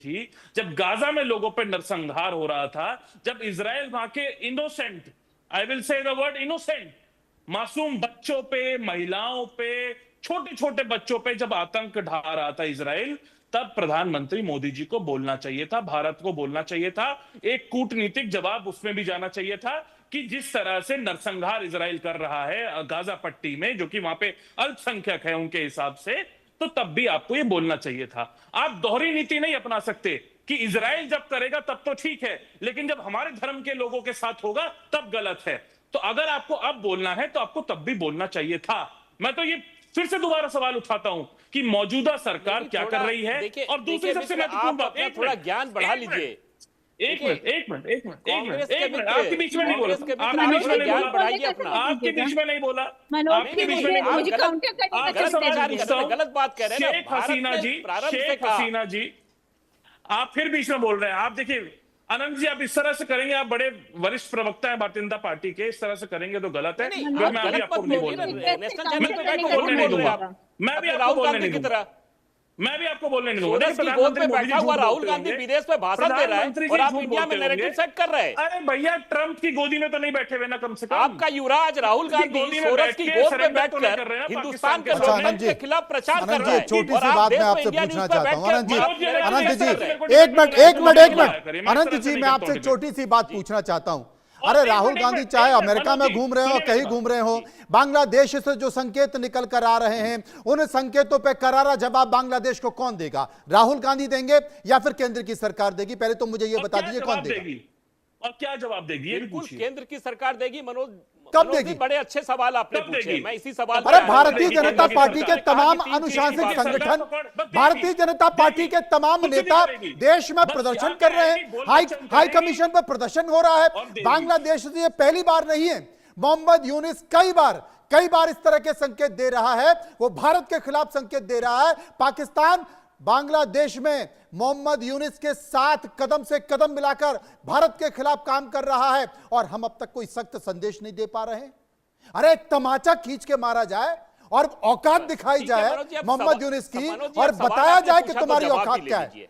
थी, जब गाजा में लोगों पर नरसंहार हो रहा था, जब इजराइल वहां के innocent, I will say the word innocent, मासूम बच्चों पे, महिलाओं पे, छोटे छोटे बच्चों पे जब आतंक ढा रहा था इजराइल, तब प्रधानमंत्री मोदी जी को बोलना चाहिए था, भारत को बोलना चाहिए था, एक कूटनीतिक जवाब उसमें भी जाना चाहिए था कि जिस तरह से नरसंहार इजराइल कर रहा है गाजा पट्टी में, जो कि वहां पे अल्पसंख्यक है उनके हिसाब से, तो तब भी आपको ये बोलना चाहिए था। आप दोहरी नीति नहीं अपना सकते कि इजराइल जब करेगा तब तो ठीक है, लेकिन जब हमारे धर्म के लोगों के साथ होगा तब गलत है। तो अगर आपको अब बोलना है तो आपको तब भी बोलना चाहिए था। मैं तो ये फिर से दोबारा सवाल उठाता हूं कि मौजूदा सरकार क्या कर रही है। और दूसरी सबसे महत्वपूर्ण बात, थोड़ा ज्ञान बढ़ा लीजिए। एक मिनट, आपके बीच में नहीं बोला, आपके बीच में नहीं बोला, आपके बीच में नहीं बोला, आपके बीच में नहीं बोला, गलत बात कह रहे हैं। शेख हसीना जी, आप फिर बीच में बोल रहे हैं। आप देखिए आनंद जी, आप इस तरह से करेंगे, आप बड़े वरिष्ठ प्रवक्ता हैं भारतीय जनता पार्टी के, इस तरह से करेंगे तो गलत है। मैं अभी आपको नहीं बोल रहा, मैं भी आपको बोलने नहीं दूंगा, मैं भी आपको बोलने नहीं दूंगा। प्रधानमंत्री बैठा हुआ राहुल गांधी विदेश में भाषण दे रहा है और आप इंडिया में नैरेटिव सेट कर रहे हैं। अरे भैया, ट्रंप की गोदी में तो नहीं बैठे हुए ना, कम से कम आपका युवराज राहुल गांधी सोरस की गोद में बैठकर हिंदुस्तान के लोगों के खिलाफ प्रचार कर रहा है। छोटी सी बात मैं आपसे पूछना चाहता हूँ अनंत जी, एक मिनट अनंत जी, मैं आपसे छोटी सी बात पूछना चाहता हूँ। अरे राहुल गांधी चाहे अमेरिका में घूम रहे हो, कहीं घूम रहे हो, बांग्लादेश से जो संकेत निकल कर आ रहे हैं, उन संकेतों पे करारा जवाब बांग्लादेश को कौन देगा? राहुल गांधी देंगे या फिर केंद्र की सरकार देगी? पहले तो मुझे ये बता दीजिए कौन देगी और क्या जवाब देगी? बिल्कुल केंद्र की सरकार देगी। मनोज, कब देगी? बड़े अच्छे सवाल आपने पूछे, मैं इसी सवाल। अरे भारतीय जनता पार्टी के तमाम अनुशासित संगठन, भारतीय जनता पार्टी के तमाम नेता देश में प्रदर्शन कर रहे हैं, हाई कमीशन पर प्रदर्शन हो रहा है। बांग्लादेश से ये पहली बार नहीं है, मोहम्मद यूनिस कई बार इस तरह के संकेत दे रहा है, वो भारत के खिलाफ संकेत दे रहा है। पाकिस्तान बांग्लादेश में मोहम्मद यूनिस के साथ कदम से कदम मिलाकर भारत के खिलाफ काम कर रहा है और हम अब तक कोई सख्त संदेश नहीं दे पा रहे हैं। अरे एक तमाचा खींच के मारा जाए और औकात दिखाई जाए मोहम्मद यूनिस की और बताया जाए कि तुम्हारी औकात क्या है।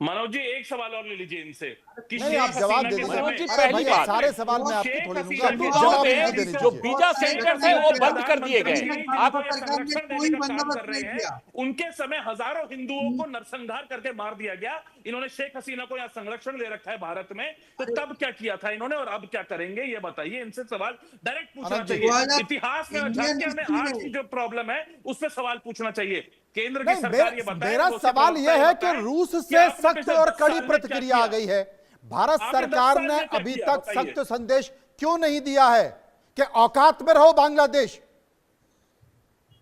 मनोज जी, एक सवाल और ले लीजिए इनसे। नहीं, आप जवाब दे दीजिए। पहली बात, सारे सवाल मैं आपको थोड़ी दूंगा, जो वीजा सेंटर थे वो बंद कर दिए गए। आप कोई बंदोबस्त नहीं किया। उनके समय हजारों हिंदुओं को नरसंहार करके मार दिया गया। इन्होंने शेख हसीना को यहाँ संरक्षण दे रखा है भारत में, तो तब क्या किया था इन्होंने और अब क्या करेंगे, ये बताइए। इनसे सवाल डायरेक्ट पूछना चाहिए। इतिहास में आज की जो प्रॉब्लम है उस पर सवाल पूछना चाहिए। केंद्र की सरकार ये बताए। मेरा सवाल यह है कि रूस से सख्त और कड़ी प्रतिक्रिया आ गई है, भारत सरकार ने अभी तक सख्त संदेश क्यों नहीं दिया है कि औकात में रहो बांग्लादेश,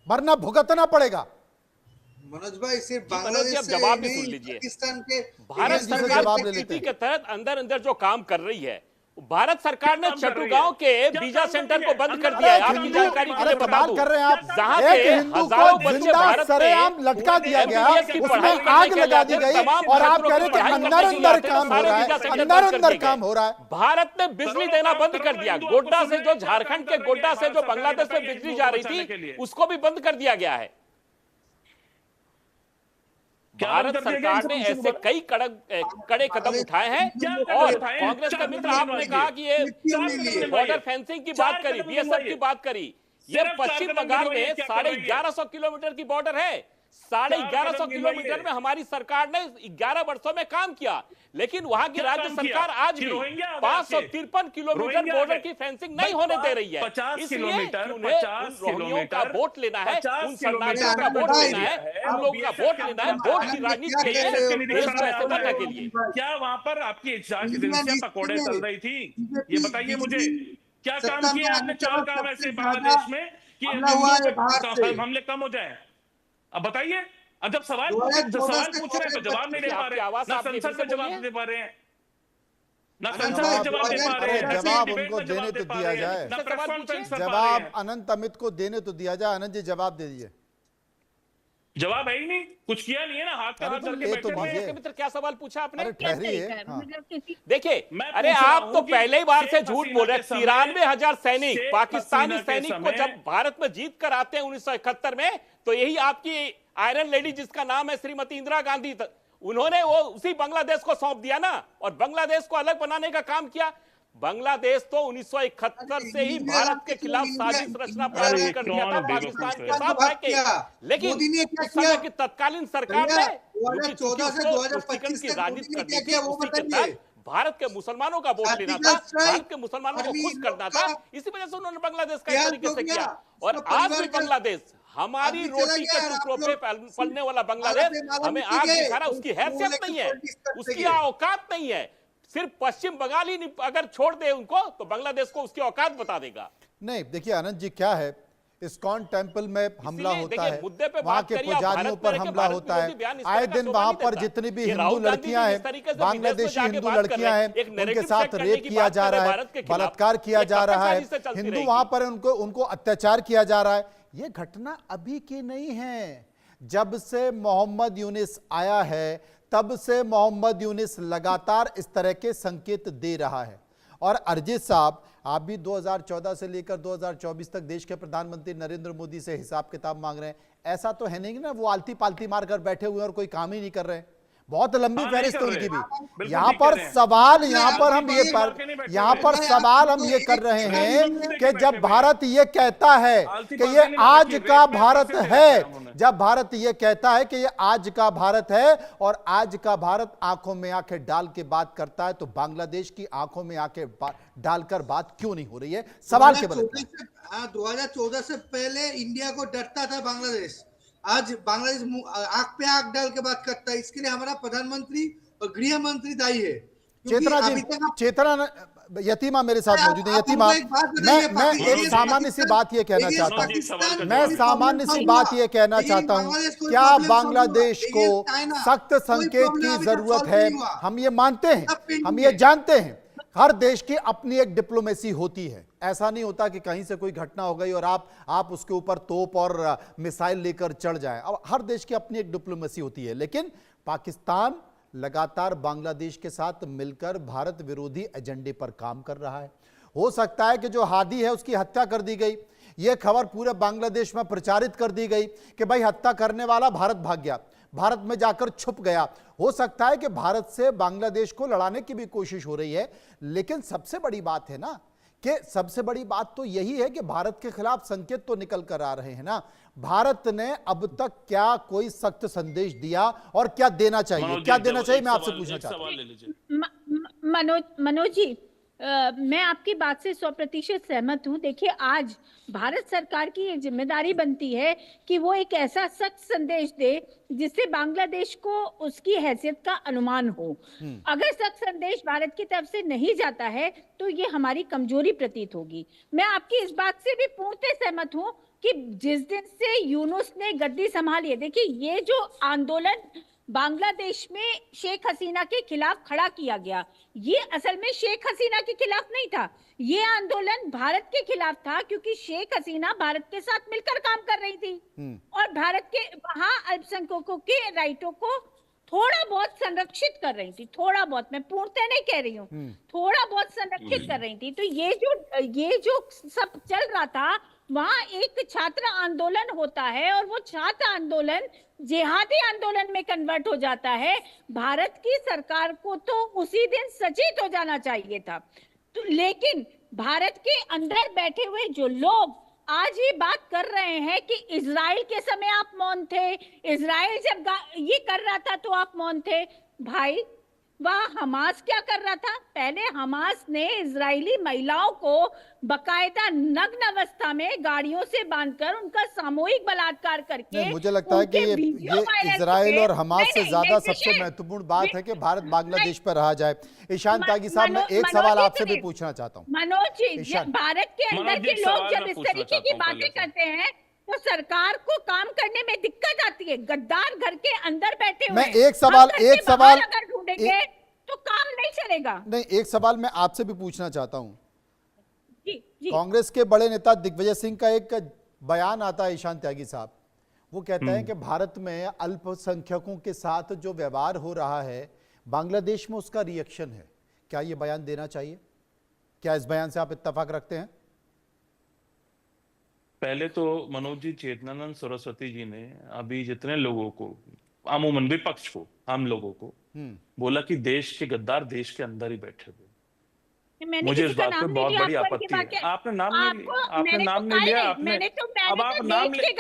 वरना भुगतना पड़ेगा? मनोज भाई, सिर्फ बांग्लादेश से जवाब भी सुन लीजिए। पाकिस्तान के भारत सरकार नीति के तहत अंदर जो काम कर रही है, भारत सरकार ने चटुगांव के वीजा सेंटर को बंद कर दिया है। आपकी जानकारी के लिए बता दूं, कर रहे हैं आप, जहां एक पे हिंदू हजारों को बच्चे जिंदा भारत सरेआम लटका दिया गया, उसमें आग लगा दी गई और आप कह रहे हैं कि अंदर काम हो रहा है, अंदर काम हो रहा है। भारत ने बिजली देना बंद कर दिया। गोड्डा से जो झारखंड के गोड्डा से जो बांग्लादेश में बिजली जा रही थी उसको भी बंद कर दिया गया है। भारत सरकार ने ऐसे कई कड़े कदम उठाए हैं। और कांग्रेस का मित्र आपने कहा कि ये बॉर्डर फेंसिंग की बात करी, बीएसएफ की बात करी, ये पश्चिम बंगाल में 1150 किलोमीटर की बॉर्डर है। 1150 किलोमीटर में हमारी सरकार ने 11 वर्षों में काम किया, लेकिन वहां की राज्य सरकार आज भी 553 किलोमीटर बॉर्डर की फेंसिंग नहीं होने दे रही है। इसलिए उन्हें रोहिंग्यों का वोट लेना है, उन शरणार्थियों का वोट लेना है, उन लोगों का वोट लेना है, वोट की राजनीति के लिए। क्या वहां पर आपकी एजेंसियां पकौड़े चल रही थी? ये बताइए मुझे, क्या काम किया आपने? 4 काम ऐसे बांग्लादेश में कि हमले कम हो जाए, अब बताइए। अब जब सवाल पूछ रहे हैं तो जवाब नहीं दे पा रहे, ना संसद में जवाब दे पा रहे हैं, ना संसद में जवाब दे पा रहे हैं। जवाब उनको देने तो दिया जाए, जवाब अनंत अमित को देने तो दिया जाए। अनंत जी जवाब दे दीजिए। जवाब है ही नहीं, कुछ किया नहीं है ना, हाथ का हाथ करके बैठे हुए। मित्र क्या सवाल पूछा आपने? हाँ। देखिए, अरे आप तो पहले ही बार से झूठ बोल रहे हैं। 93,000 सैनिक, पाकिस्तानी सैनिक को जब भारत में जीत कर आते हैं 1971 में, तो यही आपकी आयरन लेडी जिसका नाम है श्रीमती इंदिरा गांधी, उन्होंने वो उसी बांग्लादेश को सौंप दिया ना, और बांग्लादेश को अलग बनाने का काम किया। बांग्लादेश तो 1971 से ही भारत के खिलाफ साजिश रचना प्रारंभ कर दिया था पाकिस्तान के साथ रहके, लेकिन उस समय की तत्कालीन सरकार ने 2014 से 2025 की तक राजनीति मोदी ने करनी क्या थी, किया वो उसी के बताइए। तहत भारत के मुसलमानों का वोट लेना था, भारत के मुसलमानों को खुश करना था, इसी वजह से उन्होंने बांग्लादेश का इस तरीके से किया। और आज भी बांग्लादेश, हमारी रोटी के टुकड़ों पे पलने वाला बांग्लादेश हमें आग दिखा रहा, उसकी हैसियत नहीं है, उसकी औकात नहीं है। सिर्फ पश्चिम बंगाल ही अगर छोड़ दे उनको तो बांग्लादेश को उसकी औकात बता देगा। नहीं, देखिए आनंद जी, क्या है, इस्कॉन टेम्पल में हमला होता है, मुद्दे पे वहां बात के करिए, पुजारियों पर हमला होता है, आए दिन वहां पर जितनी भी हिंदू लड़कियां हैं, बांग्लादेशी हिंदू लड़कियां हैं, उनके साथ रेप किया जा रहा है, बलात्कार किया जा रहा है, हिंदू वहां पर उनको अत्याचार किया जा रहा है। ये घटना अभी की नहीं है, जब से मोहम्मद यूनिस आया है तब से मोहम्मद यूनिस लगातार इस तरह के संकेत दे रहा है। और अरजीत साहब, आप भी 2014 से लेकर 2024 तक देश के प्रधानमंत्री नरेंद्र मोदी से हिसाब किताब मांग रहे हैं। ऐसा तो है नहीं ना वो आलती पालती मारकर बैठे हुए और कोई काम ही नहीं कर रहे हैं। बहुत लंबी फहरिस्त है उनकी भी। यहाँ पर सवाल यहाँ पर हम ये कर रहे हैं कि जब भारत ये कहता है कि ये आज का भारत है, जब भारत ये कहता है कि ये आज का भारत है और आज का भारत आंखों में आंखें डाल के बात करता है, तो बांग्लादेश की आंखों में आंखें डालकर बात क्यों नहीं हो रही है? सवाल केवल 2014 से पहले इंडिया को डरता था बांग्लादेश, आज बांग्लादेश आंख पे आंख डाल के बात करता है। इसके लिए हमारा प्रधानमंत्री और गृह मंत्री दायी है। चेतना यतीमा मेरे साथ मौजूद है। यतीमा, मैं एक सामान्य सी बात ये कहना चाहता हूं, क्या बांग्लादेश को सख्त संकेत की जरूरत है? हम ये मानते हैं, हम ये जानते हैं, हर देश की अपनी एक डिप्लोमेसी होती है। ऐसा नहीं होता कि कहीं से कोई घटना हो गई और आप उसके ऊपर तोप और मिसाइल लेकर चढ़ जाएं। अब हर देश की अपनी एक डिप्लोमेसी होती है, लेकिन पाकिस्तान लगातार बांग्लादेश के साथ मिलकर भारत विरोधी एजेंडे पर काम कर रहा है। हो सकता है कि जो हादी है उसकी हत्या कर दी गई, यह खबर पूरे बांग्लादेश में प्रचारित कर दी गई कि भाई हत्या करने वाला भारत भाग गया, भारत में जाकर छुप गया। हो सकता है कि भारत से बांग्लादेश को लड़ाने की भी कोशिश हो रही है, लेकिन सबसे बड़ी बात है ना कि सबसे बड़ी बात तो यही है कि भारत के खिलाफ संकेत तो निकल कर आ रहे हैं ना। भारत ने अब तक क्या कोई सख्त संदेश दिया और क्या देना चाहिए, क्या देना चाहिए, मैं आपसे पूछना चाहता हूं। मनोज जी, मैं आपकी बात से 100% सहमत हूं। देखिए, आज भारत सरकार की ये जिम्मेदारी बनती है कि वो एक ऐसा सख्त संदेश दे जिससे बांग्लादेश को उसकी हैसियत का अनुमान हो। अगर सख्त संदेश भारत की तरफ से नहीं जाता है तो ये हमारी कमजोरी प्रतीत होगी। मैं आपकी इस बात से भी पूर्णतः सहमत हूं कि जिस दिन से यूनुस ने गद्दी संभाली है, देखिए ये जो आंदोलन बांग्लादेश में शेख हसीना के खिलाफ खड़ा किया गया, ये असल में शेख हसीना के खिलाफ नहीं था, ये आंदोलन भारत के खिलाफ था, क्योंकि शेख हसीना भारत के साथ मिलकर काम कर रही थी और भारत के वहां अल्पसंख्यकों के राइटों को थोड़ा बहुत संरक्षित कर रही थी। थोड़ा बहुत, मैं पूर्णतः नहीं कह रही हूँ, थोड़ा बहुत संरक्षित कर रही थी। तो ये जो सब चल रहा था, वहां एक छात्र आंदोलन होता है और वो छात्र आंदोलन जिहादी आंदोलन में कन्वर्ट हो जाता है। भारत की सरकार को तो उसी दिन सचेत हो जाना चाहिए था। तो लेकिन भारत के अंदर बैठे हुए जो लोग आज ये बात कर रहे हैं कि इजराइल के समय आप मौन थे, इजराइल जब ये कर रहा था तो आप मौन थे। भाई, वह हमास क्या कर रहा था? पहले हमास ने इजरायली महिलाओं को बकायदा नग्न अवस्था में गाड़ियों से बांधकर उनका सामूहिक बलात्कार करके, मुझे लगता है कि ये इजराइल और हमास से ज्यादा सबसे महत्वपूर्ण बात है कि भारत बांग्लादेश पर रहा जाए। ईशान त्यागी साहब, मैं एक सवाल आपसे भी पूछना चाहता हूँ। मनोज जी, भारत के अंदर के लोग जब इस तरीके की बातें करते हैं तो सरकार को काम करने में दिक्कत आती है। गद्दार घर के अंदर बैठे हुए, मैं एक सवाल अगर ढूंढेंगे तो काम नहीं चलेगा। नहीं, एक सवाल मैं आपसे भी पूछना चाहता हूं। जी। कांग्रेस के बड़े नेता दिग्विजय सिंह का एक बयान आता है, ईशान त्यागी साहब, वो कहते हैं कि भारत में अल्पसंख्यकों के साथ जो व्यवहार हो रहा है बांग्लादेश में उसका रिएक्शन है। क्या ये बयान देना चाहिए? क्या इस बयान से आप इत्तेफाक रखते हैं? पहले तो मनोज जी, चेतनानंद सरस्वती जी ने अभी जितने लोगों को अमूमन विपक्ष को, हम लोगों को बोला कि देश के गद्दार देश के अंदर ही बैठे हुए। मुझे इस बात पे बहुत बड़ी आपत्ति है। आपने नाम नहीं लिया, आपने नाम नहीं लिया, आपने अब आप नाम ले,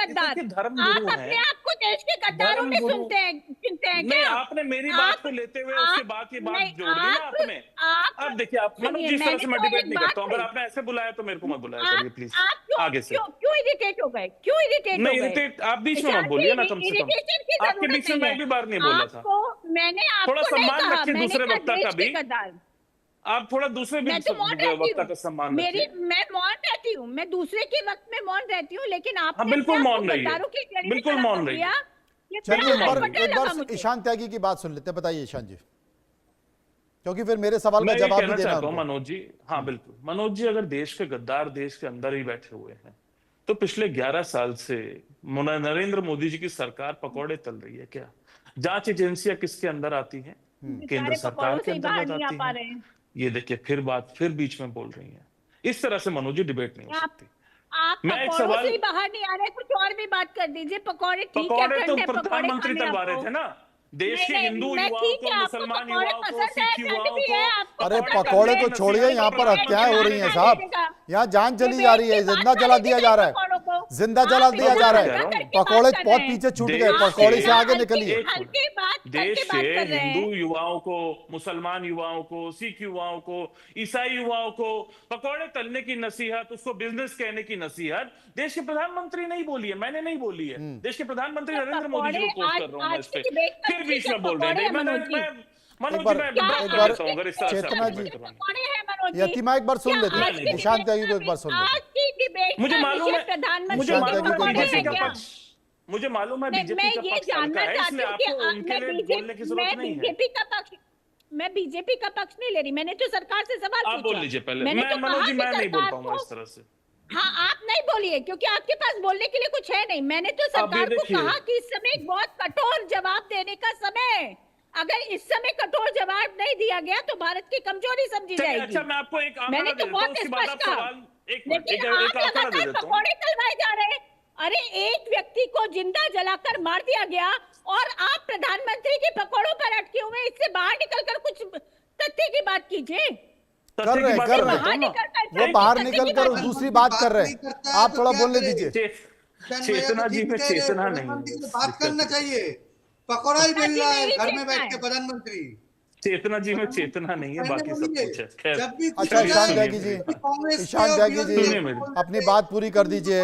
धर्म गुरु है, आप को देश के गद्दारों में सुनते हैं नहीं, आपने मेरी बात को लेते हुए उसके बाद की बात जोड़ दी ना आपने। अब देखिए, आप मनोज जी, इस तरह से मैं डिबेट नहीं करता हूँ। अगर आपने ऐसे बुलाया तो मेरे को मत बुलाया करिए प्लीज आगे से। क्यों इरिटेट हो गए? क्यों इरिटेट नहीं इरिटेट, आप बीच में मत बोलिए ना, कम से कम आपके बीच में मैं भी बार नहीं बोला था। मैंने थोड़ा सम्मान रखिए दूसरे वक्ता का भी, आप थोड़ा दूसरे भी वक्ता का सम्मान रखिए। मैं मौन रहती हूँ, मैं दूसरे के वक्त में मौन रहती हूँ, लेकिन आप बिल्कुल मौन रहिए, बिल्कुल मौन रहिए। चलिए एक बार ईशान त्यागी की बात सुन लेते हैं। बताइए ईशान जी, क्योंकि फिर मेरे सवाल का जवाब भी देना होगा। मनोज जी, हाँ बिल्कुल मनोज जी, अगर देश के गद्दार देश के अंदर ही बैठे हुए हैं तो पिछले 11 साल से नरेंद्र मोदी जी की सरकार पकौड़े तल रही है क्या? जांच एजेंसियां किसके अंदर आती हैं? केंद्र सरकार के अंतर्गत आती हैं। ये देखिए फिर बात फिर बीच में बोल रही हैं। इस तरह से मनोज जी डिबेट नहीं हो सकती। आप मैं एक सवाल से बाहर नहीं आ रहे, कुछ और भी बात कर दीजिए। पकौड़े ठीक है, पकौड़े तो प्रधानमंत्री तलवा रहे थे ना, देश के हिंदू युवाओं को, मुसलमान युवाओं को, सिख युवाओं को। अरे पकौड़े तो छोड़िए, यहाँ पर हत्याएं हो रही हैं साहब, यहाँ जान चली जा रही है, जिंदा जला दिया जा रहा है, जिंदा जला दिया जा रहा है। पकौड़े बहुत पीछे छूट गए, पकौड़े से आगे निकलिए। देश के हिंदू युवाओं को, मुसलमान युवाओं को, सिख युवाओं को, ईसाई युवाओं को पकौड़े तलने की नसीहत, उसको बिजनेस कहने की नसीहत देश के प्रधानमंत्री नहीं बोली है, मैंने नहीं बोली है, देश के प्रधानमंत्री नरेंद्र मोदी जी को पोस्ट कर रहा हूं मैं इस पे। फिर बीच में बोल रहे हैं मनोज जी, चेतना जी, यतिमा एक बार सुन लेते हैं, ईशान त्यागी को एक बार सुन लेते हैं। मुझे मालूम है, मुझे मालूम है बीजेपी का पक्ष हल्का है, इसलिए आपको उनके लिए बोलने की जरूरत नहीं है। मैं बीजेपी का पक्ष नहीं ले रही, मैंने तो सरकार से सवाल पूछा। आप बोल लीजिए पहले, मैं मनोज जी मैं नहीं बोल पाऊंगा इस तरह से। हाँ आप नहीं बोलिए, क्योंकि आपके पास बोलने के लिए कुछ है नहीं। मैंने तो सरकार को कहा कि इस समय एक बहुत कठोर जवाब देने का समय है। अगर इस समय कठोर जवाब नहीं दिया गया तो भारत की कमजोरी समझी जाएगी। अच्छा मैं आपको एक मैंने तो बहुत स्पष्ट कहा, लेकिन आप लगातार पकौड़े तलवाए जा रहे हैं। अरे एक व्यक्ति को जिंदा जलाकर मार दिया गया और आप प्रधानमंत्री के पकौड़ों पर अटके हुए, इससे बाहर निकलकर कुछ तथ्य की बात कीजिए। कर रहे वो बाहर निकलकर दूसरी बात कर रहे हैं, आप थोड़ा बोलने दीजिए। चेतना जी में चेतना नहीं है, बात करना चाहिए। पकौड़ा ही मिल रहा है घर में बैठ के प्रधानमंत्री। चेतना जी में चेतना नहीं है, बाकी सब कुछ है। खैर अच्छा ईशान त्यागी जी, ईशान त्यागी जी अपनी बात पूरी कर दीजिए।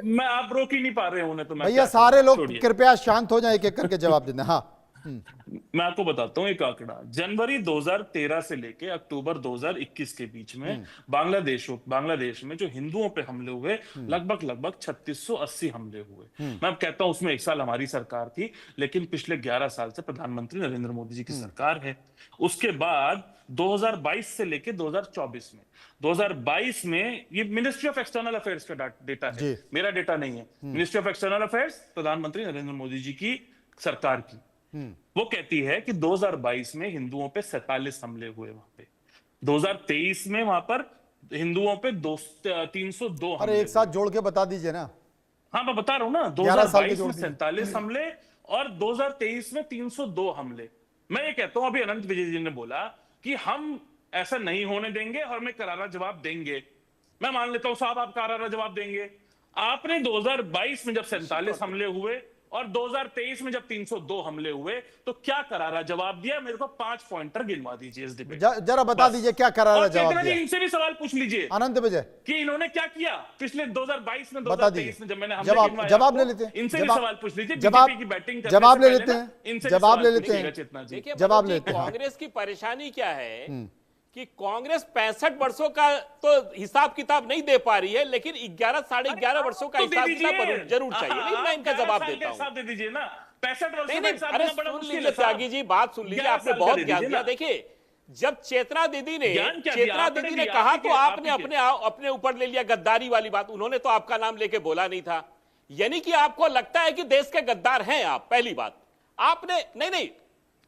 मैं आप रोक ही नहीं पा रहे होने तो मैं भैया सारे लोग कृपया शांत हो जाए, एक एक करके जवाब देना। हाँ मैं आपको बताता हूं एक आंकड़ा। जनवरी 2013 से लेके अक्टूबर 2021 के बीच में बांग्लादेश में जो हिंदुओं पे हमले हुए लगभग 3680 हमले हुए। मैं कहता हूं उसमें एक साल हमारी सरकार थी, लेकिन पिछले 11 साल से प्रधानमंत्री नरेंद्र मोदी जी की सरकार है। उसके बाद 2022 से लेके 2024 में 2022 में ये मिनिस्ट्री ऑफ एक्सटर्नल अफेयर्स का डेटा है, मेरा डेटा नहीं है। मिनिस्ट्री ऑफ एक्सटर्नल अफेयर्स प्रधानमंत्री नरेंद्र मोदी जी की सरकार की, वो कहती है कि 2022 में हिंदुओं पे 47 हमले हुए वहां पे। 2023 में वहां पर हिंदुओं पे 302 हमले। अरे एक साथ जोड़ के बता दीजिए ना। हाँ मैं बता रहा हूं ना, 2022 में 47 हमले और 2023 में 302 हमले। मैं ये कहता हूं, अभी अनंत विजय जी ने बोला कि हम ऐसा नहीं होने देंगे और हमें करारा जवाब देंगे। मैं मान लेता हूं साहब आप करारा जवाब देंगे। आपने 2022 में जब 47 हमले हुए और 2023 में जब 302 हमले हुए तो क्या करारा जवाब दिया? मेरे को 5 पॉइंटर गिनवा दीजिए इस डिबेट। जरा बता दीजिए क्या करारा जवाब दिया। इनसे भी सवाल पूछ लीजिए अनंत विजय कि इन्होंने क्या किया पिछले 2022 में 2023 में जब मैंने जवाब ले लेते हैं। इनसे भी सवाल पूछ लीजिए। जवाब की बैटिंग जवाब ले लेते हैं, जवाब ले लेते हैं, जवाब लेते हैं। कांग्रेस की परेशानी क्या है कि कांग्रेस 65 वर्षों का तो हिसाब किताब नहीं दे पा रही है, लेकिन 11 साढ़े 11 वर्षों का हिसाब किताब जरूर चाहिए। मैं इनका जवाब देता हूं। दे दीजिए ना 65 वर्षों नहीं, अरे सुन लीजिए त्यागी जी, बात सुन लीजिए, आपने बहुत ज्ञान दिया। देखिए जब चेतना दीदी ने कहा तो आपने अपने ऊपर ले लिया गद्दारी वाली बात। उन्होंने तो आपका नाम लेके बोला नहीं था, यानी कि आपको लगता है कि देश के गद्दार हैं आप। पहली बात आपने नहीं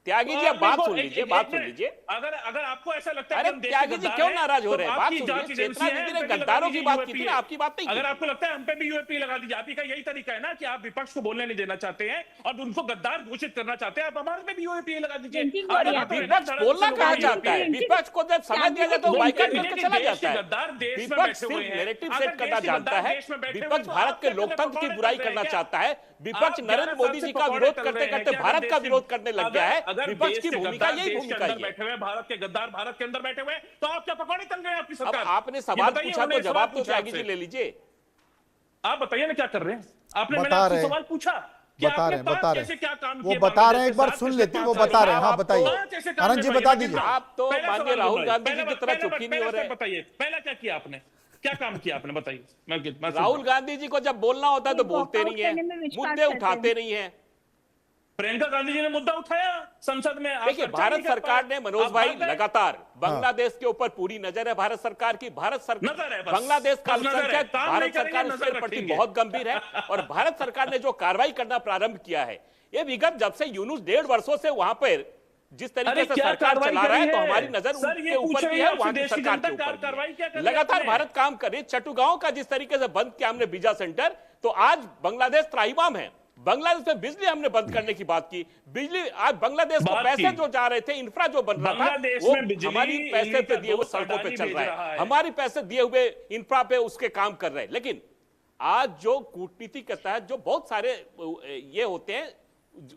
त्यागी जी, अब बात सुन लीजिए, बात सुन लीजिए। अगर अगर आपको ऐसा लगता है अरे कि हम देश त्यागी के जी गद्दार क्यों हैं, नाराज हो तो रहे हैं? बात आपकी सुन जांच लीजिए। एजेंसी चेतना है, दीदी ने उन पे भी गद्दारों लगा की दीजिए बात की थी ना, UAPA। आपकी बात नहीं की अगर थी। आपको लगता है हम पे भी यूएपी लगा दीजिए, आप ही का यही तरीका है ना कि आप विपक्ष को बोलने नहीं देना चाहते हैं और उनको गद्दार घोषित करना चाहते हैं, आप हमारे पे भी यूएपी लगा दीजिए। प्रिंटिंग आप हो रही है। लगाते हैं ना, विपक्ष धड़ल्ले बोलना से कहा लोगों को जाता है, UAPA। विपक्ष को जब समय दिया जाता है वो वो बाइकाट ये करके कि चला देश जाता के है। गद्दार देश में विपक्ष बैठे सिर्फ हुए हैं। नैरेटिव अगर सेट करना देश के जानता गद्दार है, देश में बैठे हुए विपक्ष तो भारत आप के क्या लोकतंत्र की पकौड़े बुराई तल रहे करना हैं क्या? चाहता है। विपक्ष आप नरेंद्र 11 मोदी साल जी से का पकौड़े विरोध तल करते रहे हैं करते कि भारत का देश के- विरोध करने लग गया है। अगर विपक्ष देश की के भूमिका गद्दार यही देश के भूमिका अंदर ही है। बैठे हुए हैं, भारत के गद्दार भारत के अंदर बैठे हुए हैं, तो आप क्या पकौड़े तल रहे हैं आपकी अब सरकार? आपने ये सवाल बताइए, पूछा तो उन्होंने जवाब सवाल तो पूछा त्यागी जी आपसे। ले लीजिए। आप बताइए ना क्या कर रहे हैं आपने? मैंने बता आपसे रहे हैं। सवाल पूछा कि बता आपने रहे हैं, बता पांच रहे ऐसे हैं। क्या काम वो किए बता रहे हैं, बांग्लादेश एक बार के सुन साथ लेते हैं, वो पिछले बता रहे हैं। हाँ आप तो- बताइए, पांच ऐसे काम आनंद जी बताइए, बता मैं दीजिए। गिन रहा हूं। आप तो पहला माननीय सवाल राहुल सुनो, गांधी जी पहला- की तरह पहला- चुप्पी नहीं पहला हो रहे। स्टेप बताइए, पहला क्या किया आपने? क्या काम किया आपने बताइए। मैं सुनता राहुल हूं। गांधी जी को जब बोलना होता है तो बोलते वॉकआउट नहीं है, करने में विश्वास मुद्दे करते उठाते हैं। नहीं है। प्रियंका गांधी जी ने मुद्दा उठाया संसद में। आप देखिए, चर्चा भारत नहीं कर सरकार पाए। ने मनोज आप भाई बात है। लगातार बांग्लादेश के ऊपर पूरी नजर है भारत सरकार की। भारत नजर है सरकार बस। बांग्लादेश का बस नजर है। अल्पसंख्यक काम भारत नहीं करेंगे, सरकार नजर उसके प्रति रखेंगे। बहुत गंभीर है। और भारत सरकार ने जो कार्रवाई करना प्रारंभ किया है, ये विगत जब से यूनुस 1.5 वर्षों से वहां पर जिस तरीके अरे से क्या सरकार कार्रवाई चला रहा है, करी तो है? हमारी नजर सर, उनके ये ऊपर पूछ भी रही है, है वहां आपसे की देश की सरकार जनता के ऊपर भी कार्रवाई क्या है। करी लगातार आपने? भारत काम कर रही है। चटुगांव का जिस तरीके से बंद किया हमने वीजा सेंटर, तो आज बांग्लादेश त्राहिमाम है। बांग्लादेश में बिजली हमने बंद करने की बात की। बिजली आज बांग्लादेश को बात पैसे की। जो जा रहे थे, इंफ्रा जो बन रहा था, बांग्लादेश वो में बिजली हमारी पैसे इनका पे दिए हुए दोस्त सड़कों पे अडानी चल भेज रहा रहा है, है। हमारी पैसे दिए हुए इंफ्रा पे उसके काम कर रहे हैं। लेकिन आज जो कूटनीति के तहत जो बहुत सारे ये होते हैं,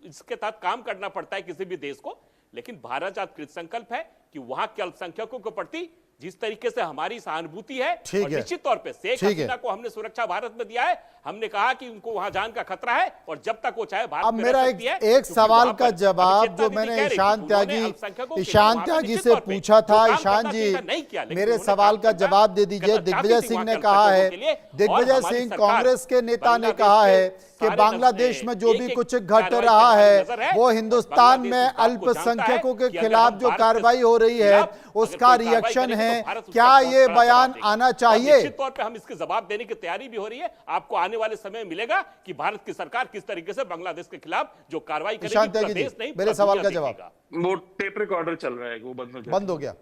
इसके तहत काम करना पड़ता है किसी भी देश को। लेकिन भारत आज कृत संकल्प है कि वहां के अल्पसंख्यकों के प्रति जिस तरीके से हमारी सहानुभूति है, ठीक और है। निश्चित तौर पे शेख ठीक है। हसीना को हमने सुरक्षा भारत में दिया है। हमने कहा कि उनको वहां जान का खतरा है और जब तक वो चाहे भारत अब में मेरा रह एक सकती है, एक क्योंकि सवाल वहां का पर जवाब अभी चेतना जो दीदी मैंने कह रही थी, ईशान उन्होंने त्यागी अल्पसंख्यकों के लिए ईशान वहां पे त्यागी निश्चित से तौर पे पूछा जो था। काम ईशान करना जी, चाहिए था, नहीं किया, लेकिन मेरे उन्होंने सवाल काम का करना जवाब दे दीजिए। करना चाहती दिग्विजय थी सिंह वहां ने के कहा है, अल्पसंख्यकों के लिए, और दिग्विजय हमारी सिंह सरकार कांग्रेस के नेता ने बांग्लादेश कहा के है कि सारे बांग्लादेश नस्लें में जो भी एक-एक कुछ घट कार्रवाई रहा पे है, नजर है, वो और हिंदुस्तान बांग्लादेश में इस बात को जानता है अल्पसंख्यकों के कि अगर खिलाफ हम जो भारत के कार्रवाई हो रही है खिलाफ अगर उसका कोई कार्रवाई रिएक्शन करेंगे है। तो भारत उसका क्या बहुत ये बड़ा बयान जवाब देगा। आना और चाहिए? निश्चित तौर पे हम इसके जवाब देने की तैयारी भी हो रही है। आपको आने वाले समय मिलेगा कि भारत की सरकार किस तरीके से बांग्लादेश के खिलाफ जो कार्रवाई करेगी, ईशान त्यागी पूरा जी, देश नहीं, मेरे पूरा सवाल दुनिया का जवाब। देखेगा। वो टेप रिकॉर्डर चल रहा है, वो बंद हो गया। बंद हो गया।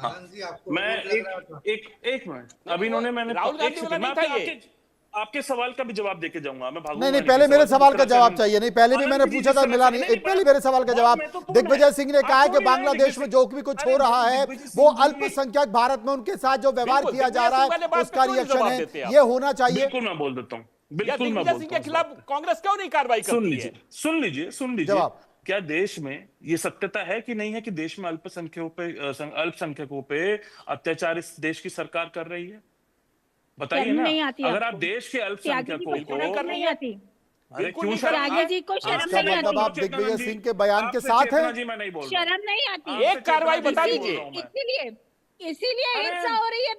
आनंद जी, आपको मैं रोड लग रहा था। एक मिनट, अभी इन्होंने मैंने राहुल गांधी एक वाला सेकंड, मैं नहीं था आपके ये। आपके सवाल का भी जवाब देके जाऊंगा। मैं भागूंगा नहीं नहीं, नहीं, पहले मेरे सवाल सवाल की का तरफ से जवाब नहीं। चाहिए। नहीं, पहले भी आनंद मैंने जी, पूछा जिस था, तरह मिला से- नहीं। नहीं, पहले मेरे सवाल का बहुत जवाब महत्वपूर्ण दिग्विजय है। सिंह ने आप कहा है कि बोलिए ना, बांग्लादेश में दिग्विजय जो भी कुछ सिंह। हो रहा अरे है दिग्विजय वो सिंह जी, अल्पसंख्यक भारत में उनके साथ जो व्यवहार बिल्कुल, किया जा रहा दिग्विजय सिंह वाले है बात उसका पे क्यों रिएक्शन जवाब है, देते हैं आप? ये होना चाहिए। बिल्कुल मैं बोल देता हूँ, या बिल्कुल मैं दिग्विजय बोल सिंह देता के हूँ। खिलाफ कांग्रेस क्यों नहीं कार्रवाई सुन करती है? लीजिए, सुन लीजिए, सुन लीजिए। जवाब। क्या देश में ये सत्यता है कि नहीं है कि देश में अल्पसंख्यकों पे अत्याचार इस देश की सरकार कर रही है? बताइए शर्म ना। नहीं आती अगर आपको? आप देश के त्यागी जी अल्पसंख्यकों को को शर्म नहीं आती? अरे बिल्कुल क्यों नहीं शर्म? त्यागी जी को शर्म इसका नहीं मतलब आती? आप दिग्विजय सिंह के बयान के साथ हैं? जी मैं नहीं बोल रहा हूं। शर्म नहीं आती? आपसे एक कार्रवाई चेतना जी बता नहीं बोल दीजिए। रहा हूं मैं। इसीलिए अरे हिंसा हो रही है।